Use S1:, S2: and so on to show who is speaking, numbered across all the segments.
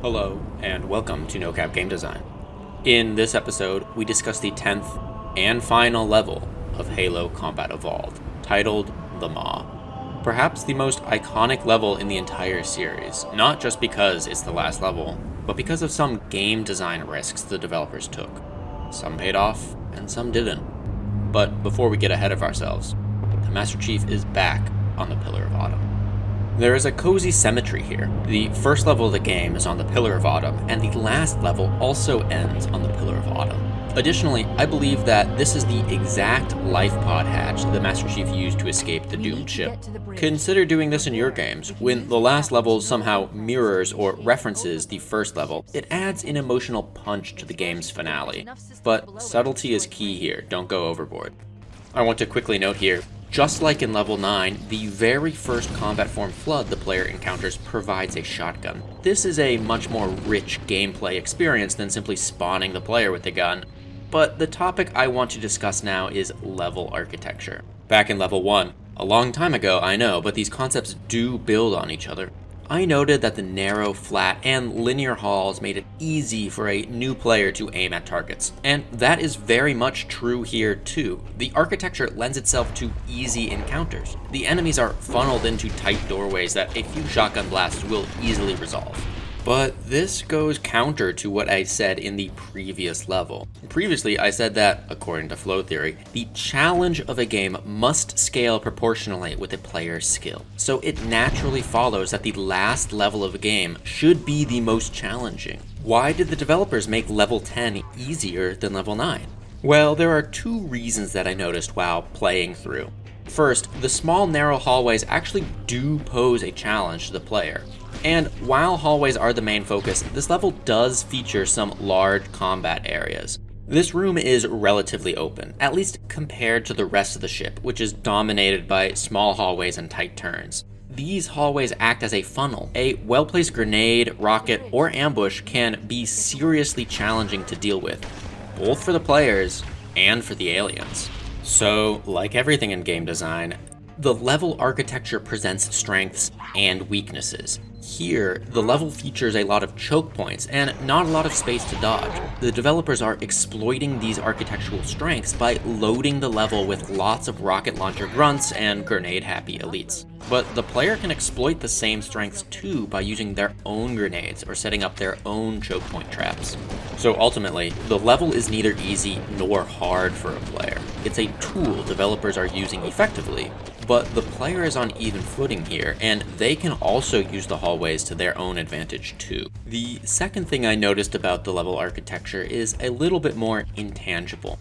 S1: Hello, and welcome to NoCap Game Design. In this episode, we discuss the 10th and final level of Halo Combat Evolved, titled The Maw. Perhaps the most iconic level in the entire series, not just because it's the last level, but because of some game design risks the developers took. Some paid off, and some didn't. But before we get ahead of ourselves, the Master Chief is back on the Pillar of Autumn. There is a cozy symmetry here. The first level of the game is on the Pillar of Autumn, and the last level also ends on the Pillar of Autumn. Additionally, I believe that this is the exact life pod hatch the Master Chief used to escape the doomed ship. Consider doing this in your games. When the last level somehow mirrors or references the first level, it adds an emotional punch to the game's finale. But subtlety is key here, don't go overboard. I want to quickly note here, just like in level 9, the very first combat form Flood the player encounters provides a shotgun. This is a much more rich gameplay experience than simply spawning the player with the gun. But the topic I want to discuss now is level architecture. Back in level 1, a long time ago I know, but these concepts do build on each other. I noted that the narrow, flat, and linear halls made it easy for a new player to aim at targets. And that is very much true here too. The architecture lends itself to easy encounters. The enemies are funneled into tight doorways that a few shotgun blasts will easily resolve. But this goes counter to what I said in the previous level. Previously, I said that, according to flow theory, the challenge of a game must scale proportionally with a player's skill. So it naturally follows that the last level of a game should be the most challenging. Why did the developers make level 10 easier than level 9? Well, there are two reasons that I noticed while playing through. First, the small narrow hallways actually do pose a challenge to the player. And while hallways are the main focus, this level does feature some large combat areas. This room is relatively open, at least compared to the rest of the ship, which is dominated by small hallways and tight turns. These hallways act as a funnel. A well-placed grenade, rocket, or ambush can be seriously challenging to deal with, both for the players and for the aliens. So, like everything in game design, the level architecture presents strengths and weaknesses. Here, the level features a lot of choke points and not a lot of space to dodge. The developers are exploiting these architectural strengths by loading the level with lots of rocket launcher grunts and grenade-happy elites. But the player can exploit the same strengths too by using their own grenades or setting up their own choke point traps. So ultimately, the level is neither easy nor hard for a player. It's a tool developers are using effectively, but the player is on even footing here, and they can also use the hallways to their own advantage too. The second thing I noticed about the level architecture is a little bit more intangible.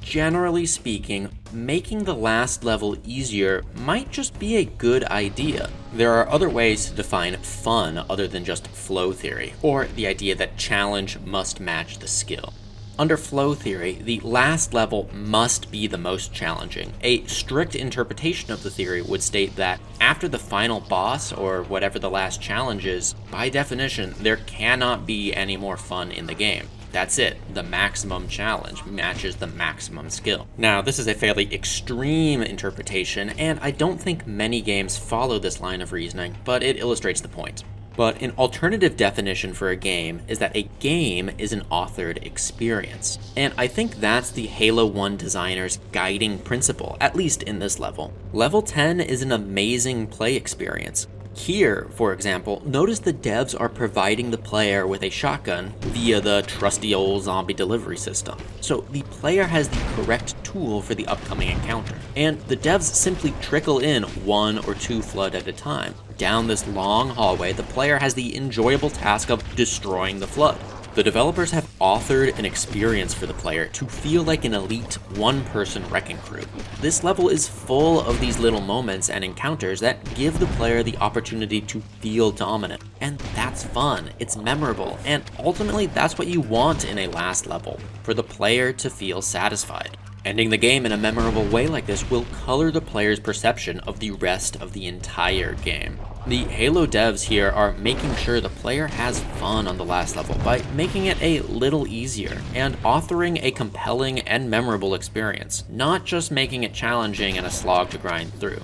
S1: Generally speaking, making the last level easier might just be a good idea. There are other ways to define fun other than just flow theory, or the idea that challenge must match the skill. Under flow theory, the last level must be the most challenging. A strict interpretation of the theory would state that after the final boss, or whatever the last challenge is, by definition, there cannot be any more fun in the game. That's it. The maximum challenge matches the maximum skill. Now, this is a fairly extreme interpretation, and I don't think many games follow this line of reasoning, but it illustrates the point. But an alternative definition for a game is that a game is an authored experience. And I think that's the Halo 1 designer's guiding principle, at least in this level. Level 10 is an amazing play experience. Here, for example, notice the devs are providing the player with a shotgun via the trusty old zombie delivery system. So the player has the correct tool for the upcoming encounter. And the devs simply trickle in 1 or 2 Flood at a time. Down this long hallway, the player has the enjoyable task of destroying the Flood. The developers have authored an experience for the player to feel like an elite one-person wrecking crew. This level is full of these little moments and encounters that give the player the opportunity to feel dominant. And that's fun, it's memorable, and ultimately that's what you want in a last level, for the player to feel satisfied. Ending the game in a memorable way like this will color the player's perception of the rest of the entire game. The Halo devs here are making sure the player has fun on the last level by making it a little easier and authoring a compelling and memorable experience, not just making it challenging and a slog to grind through.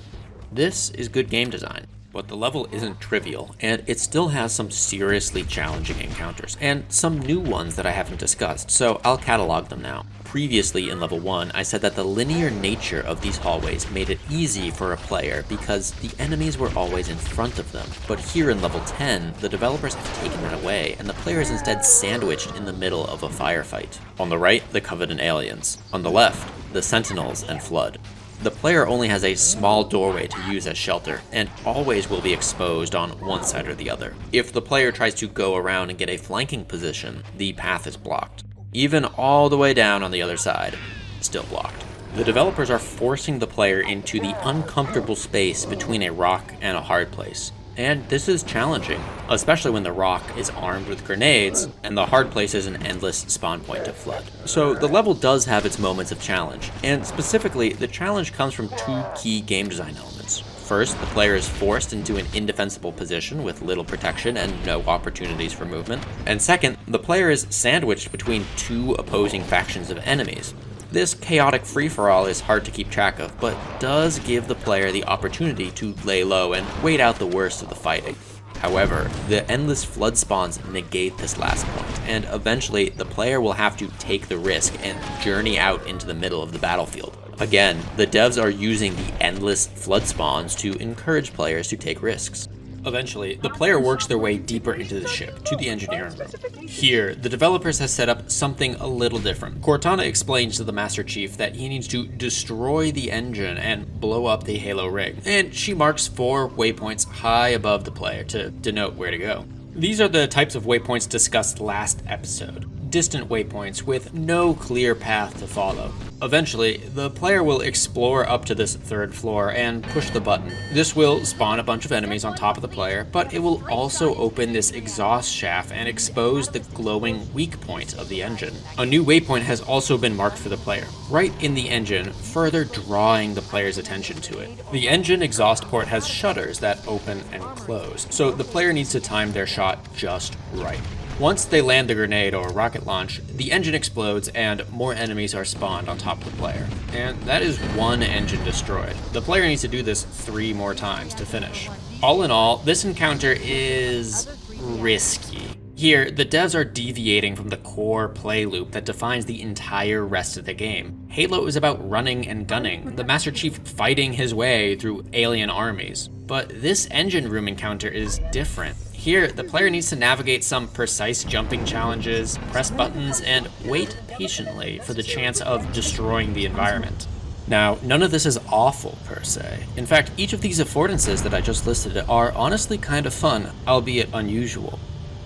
S1: This is good game design. But the level isn't trivial, and it still has some seriously challenging encounters, and some new ones that I haven't discussed, so I'll catalog them now. Previously in level 1, I said that the linear nature of these hallways made it easy for a player because the enemies were always in front of them. But here in level 10, the developers have taken that away, and the player is instead sandwiched in the middle of a firefight. On the right, the Covenant aliens. On the left, the Sentinels and Flood. The player only has a small doorway to use as shelter, and always will be exposed on one side or the other. If the player tries to go around and get a flanking position, the path is blocked. Even all the way down on the other side, still blocked. The developers are forcing the player into the uncomfortable space between a rock and a hard place. And this is challenging, especially when the rock is armed with grenades and the hard place is an endless spawn point of Flood. So the level does have its moments of challenge, and specifically, the challenge comes from two key game design elements. First, the player is forced into an indefensible position with little protection and no opportunities for movement. And second, the player is sandwiched between two opposing factions of enemies. This chaotic free-for-all is hard to keep track of, but does give the player the opportunity to lay low and wait out the worst of the fighting. However, the endless Flood spawns negate this last point, and eventually the player will have to take the risk and journey out into the middle of the battlefield. Again, the devs are using the endless Flood spawns to encourage players to take risks. Eventually, the player works their way deeper into the ship, to the engineering room. Here, the developers have set up something a little different. Cortana explains to the Master Chief that he needs to destroy the engine and blow up the Halo rig, and she marks 4 waypoints high above the player to denote where to go. These are the types of waypoints discussed last episode. Distant waypoints with no clear path to follow. Eventually, the player will explore up to this 3rd floor and push the button. This will spawn a bunch of enemies on top of the player, but it will also open this exhaust shaft and expose the glowing weak point of the engine. A new waypoint has also been marked for the player, right in the engine, further drawing the player's attention to it. The engine exhaust port has shutters that open and close, so the player needs to time their shot just right. Once they land the grenade or rocket launch, the engine explodes and more enemies are spawned on top of the player. And that is 1 engine destroyed. The player needs to do this 3 more times to finish. All in all, this encounter is risky. Here, the devs are deviating from the core play loop that defines the entire rest of the game. Halo is about running and gunning, the Master Chief fighting his way through alien armies. But this engine room encounter is different. Here, the player needs to navigate some precise jumping challenges, press buttons, and wait patiently for the chance of destroying the environment. Now, none of this is awful per se. In fact, each of these affordances that I just listed are honestly kind of fun, albeit unusual.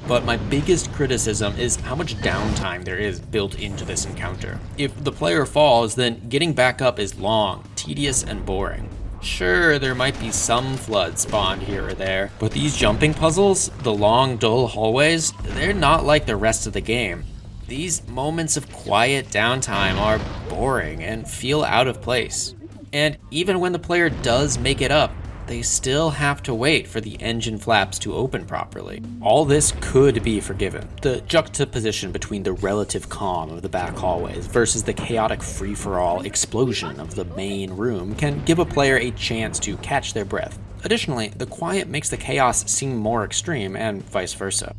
S1: But my biggest criticism is how much downtime there is built into this encounter. If the player falls, then getting back up is long, tedious, and boring. Sure, there might be some Flood spawned here or there, but these jumping puzzles, the long, dull hallways, they're not like the rest of the game. These moments of quiet downtime are boring and feel out of place. And even when the player does make it up, they still have to wait for the engine flaps to open properly. All this could be forgiven. The juxtaposition between the relative calm of the back hallways versus the chaotic free-for-all explosion of the main room can give a player a chance to catch their breath. Additionally, the quiet makes the chaos seem more extreme, and vice versa.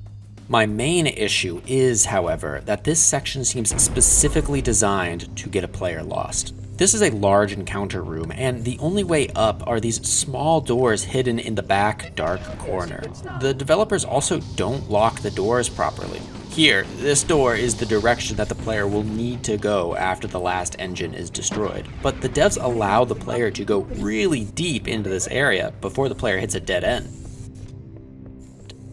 S1: My main issue is, however, that this section seems specifically designed to get a player lost. This is a large encounter room, and the only way up are these small doors hidden in the back dark corner. The developers also don't lock the doors properly. Here, this door is the direction that the player will need to go after the last engine is destroyed, but the devs allow the player to go really deep into this area before the player hits a dead end.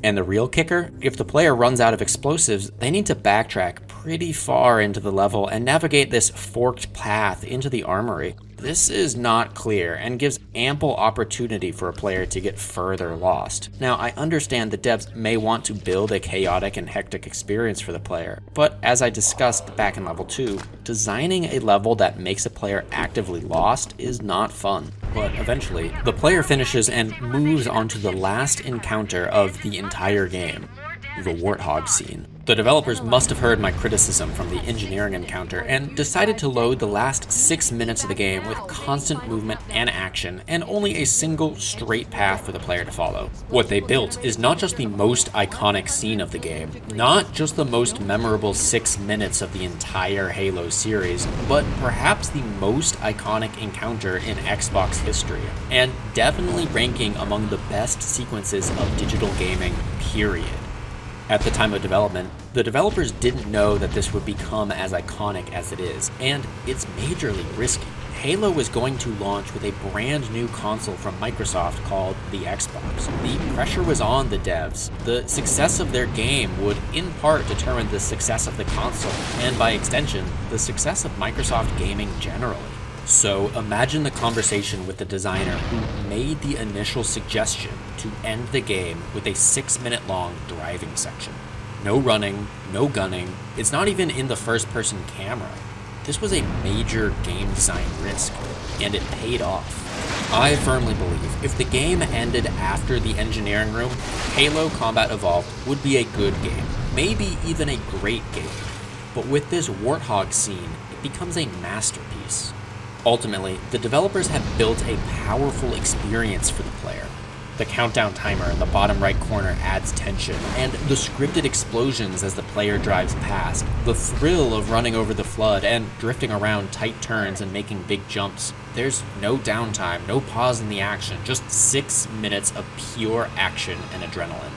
S1: And the real kicker? If the player runs out of explosives, they need to backtrack pretty far into the level and navigate this forked path into the armory. This is not clear and gives ample opportunity for a player to get further lost. Now, I understand the devs may want to build a chaotic and hectic experience for the player, but as I discussed back in level 2, designing a level that makes a player actively lost is not fun. But eventually, the player finishes and moves on to the last encounter of the entire game, the Warthog Scene. The developers must have heard my criticism from the engineering encounter and decided to load the last 6 minutes of the game with constant movement and action and only a single straight path for the player to follow. What they built is not just the most iconic scene of the game, not just the most memorable 6 minutes of the entire Halo series, but perhaps the most iconic encounter in Xbox history, and definitely ranking among the best sequences of digital gaming, period. At the time of development, the developers didn't know that this would become as iconic as it is, and it's majorly risky. Halo was going to launch with a brand new console from Microsoft called the Xbox. The pressure was on the devs. The success of their game would in part determine the success of the console, and by extension, the success of Microsoft gaming generally. So imagine the conversation with the designer who made the initial suggestion to end the game with a 6-minute long driving section. No running, no gunning, it's not even in the first-person camera. This was a major game design risk, and it paid off. I firmly believe if the game ended after the engineering room, Halo Combat Evolved would be a good game, maybe even a great game. But with this Warthog scene, it becomes a masterpiece. Ultimately, the developers have built a powerful experience for the player. The countdown timer in the bottom right corner adds tension, and the scripted explosions as the player drives past, the thrill of running over the flood and drifting around tight turns and making big jumps. There's no downtime, no pause in the action, just 6 minutes of pure action and adrenaline.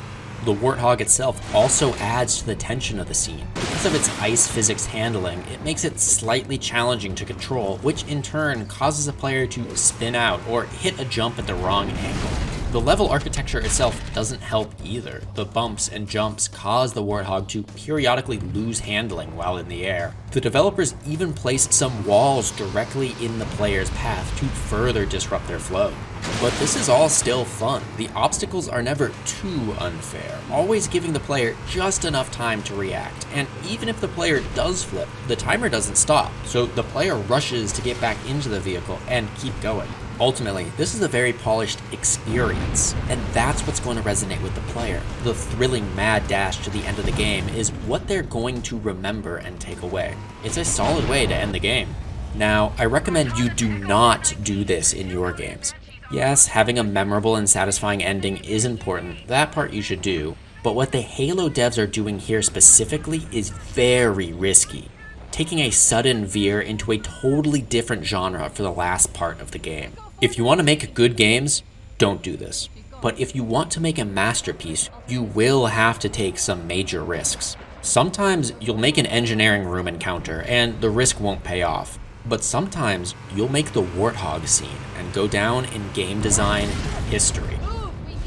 S1: The Warthog itself also adds to the tension of the scene. Because of its ice physics handling, it makes it slightly challenging to control, which in turn causes a player to spin out or hit a jump at the wrong angle. The level architecture itself doesn't help either. The bumps and jumps cause the Warthog to periodically lose handling while in the air. The developers even placed some walls directly in the player's path to further disrupt their flow. But this is all still fun. The obstacles are never too unfair, always giving the player just enough time to react. And even if the player does flip, the timer doesn't stop, so the player rushes to get back into the vehicle and keep going. Ultimately, this is a very polished experience, and that's what's going to resonate with the player. The thrilling mad dash to the end of the game is what they're going to remember and take away. It's a solid way to end the game. Now, I recommend you do not do this in your games. Yes, having a memorable and satisfying ending is important, that part you should do, but what the Halo devs are doing here specifically is very risky, taking a sudden veer into a totally different genre for the last part of the game. If you want to make good games, don't do this. But if you want to make a masterpiece, you will have to take some major risks. Sometimes you'll make an engineering room encounter and the risk won't pay off. But sometimes you'll make the Warthog scene and go down in game design history.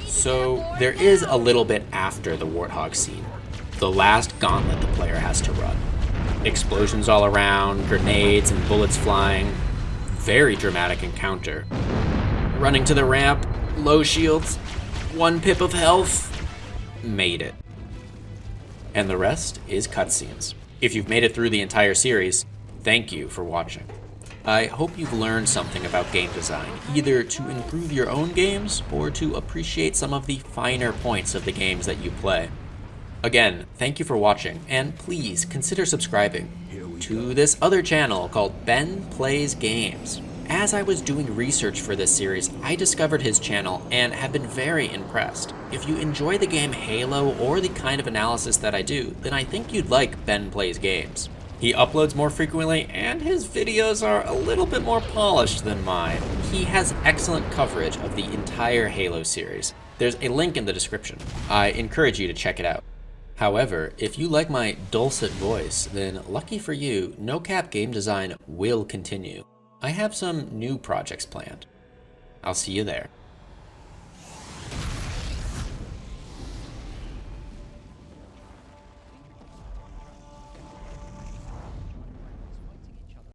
S1: So there is a little bit after the Warthog scene, the last gauntlet the player has to run. Explosions all around, grenades and bullets flying. Very dramatic encounter. Running to the ramp, low shields, 1 pip of health. Made it. And the rest is cutscenes. If you've made it through the entire series, thank you for watching. I hope you've learned something about game design, either to improve your own games or to appreciate some of the finer points of the games that you play. Again, thank you for watching, and please consider subscribing to this other channel called Ben Plays Games. As I was doing research for this series, I discovered his channel and have been very impressed. If you enjoy the game Halo or the kind of analysis that I do, then I think you'd like Ben Plays Games. He uploads more frequently, and his videos are a little bit more polished than mine. He has excellent coverage of the entire Halo series. There's a link in the description. I encourage you to check it out. However, if you like my dulcet voice, then lucky for you, No Cap Game Design will continue. I have some new projects planned. I'll see you there.